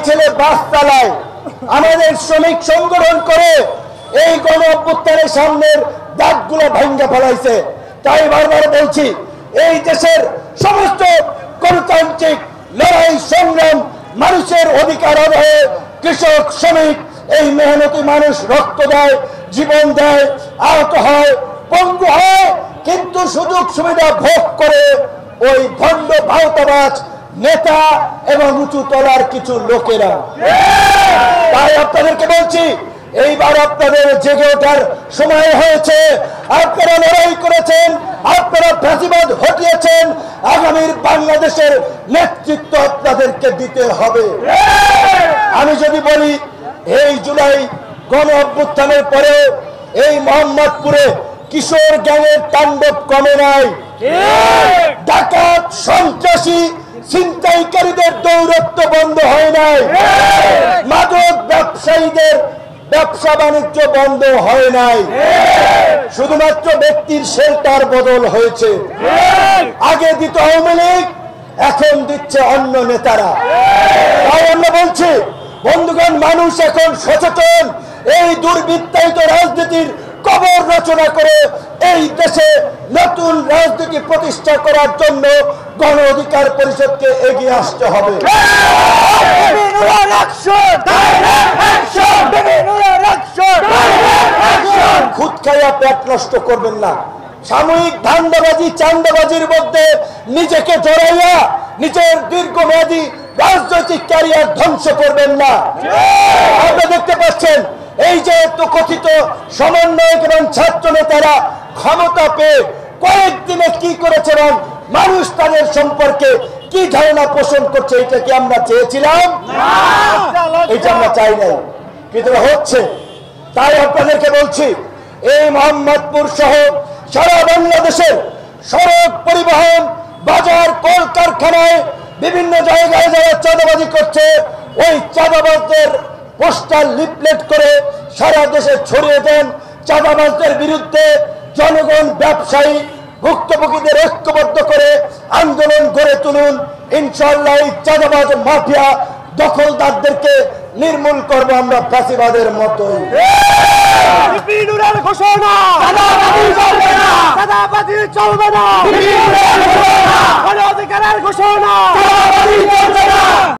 ছেলে বাস চালায়, আমাদের শ্রমিক সংগঠন করে এই গণ অভ্যুত্থানের সামনের দাগগুলো ভাঙ্গা ফেলাইছে। তাই বারবার বলছি, এই দেশের সমস্ত গণতান্ত্রিক লড়াই সংগ্রাম, মানুষের অধিকার আদায়ে কৃষক, শ্রমিক, এই মেহনতি মানুষ রক্ত দেয়, জীবন দেয়, আহত হয়, পঙ্গু হয়, কিন্তু সুযোগ সুবিধা ভোগ করে ওই ভণ্ড ভাওতাবাজ নেতা এবং উঁচু তলার কিছু লোকেরা। তাই আপনাদেরকে বলছি, এইবার আপনাদের জেগে ওঠার সময় হয়েছে। আপনারা লড়াই করেছেন, আপনারা ফ্যাসিবাদ হটিয়েছেন, আগামীর বাংলাদেশের নেতৃত্ব আপনাদেরকে দিতে হবে। আমি যদি বলি, এই জুলাই গণ অভ্যুত্থানের পরে এই মোহাম্মদপুরে কিশোর গ্যাংয়ের তাণ্ডব কমে নাই। ডাকাত, সন্ত্রাসী, ছিনতাইকারীদের দৌরত্ব বন্ধ হয় নাই। মাদক ব্যবসায়ীদের ব্যবসা বাণিজ্য বন্ধ হয় নাই। শুধুমাত্র ব্যক্তির শেল্টার বদল হয়েছে। আগে দিত আওয়ামী লীগ, এখন দিচ্ছে অন্য নেতারা। তাই আমরা বলছি, বন্ধুগণ, মানুষ এখন সচেতন। এই দুর্বৃত্তায়িত রাজনীতির কবর রচনা করে এই দেশে নতুন রাজনীতি প্রতিষ্ঠা করার জন্য গণ অধিকার পরিষদকে এগিয়ে আসতে হবে। খুদ খাইয়া পেট নষ্ট করবেন না। সাময়িক ধান্দাবাজি, চান্দাবাজির মধ্যে নিজেকে জড়াইয়া নিজের দীর্ঘমেয়াদী রাজনৈতিক ক্যারিয়ার ধ্বংস করবেন না। আপনারা দেখতে পাচ্ছেন, এই যে কথিত সমন্বয়ক এবং ছাত্র নেতারা ক্ষমতা পেয়ে কয়েকদিনে কি করেছে এবং মানুষ তাদের সম্পর্কে কি ধারণা পোষণ করছে, এটা কি আমরা চেয়েছিলাম? এটা আমরা চাই নাই, কিন্তু হচ্ছে। তাই আপনাদেরকে বলছি, এই মোহাম্মদপুর সহ সারা বাংলাদেশের সড়ক, পরিবহন, বাজার, কলকারখানায় বিভিন্ন জায়গায় যারা চাঁদাবাজি করছে, ওই চাঁদাবাজদের পোস্টার, লিফলেট করে সারা দেশে ছড়িয়ে দেন। চাঁদাবাজদের বিরুদ্ধে জনগণ, ব্যবসায়ী, ভুক্তভোগীদের ঐক্যবদ্ধ করে আন্দোলন গড়ে তুলুন। ইনশাআল্লাহ এই চাঁদাবাজ, মাফিয়া, দখলদারদেরকে নির্মূল করব আমরা ফ্যাসিবাদের মতোই। ঘোষণা, চাঁদাবাজি চলবে না, গণ অধিকারের ঘোষণা।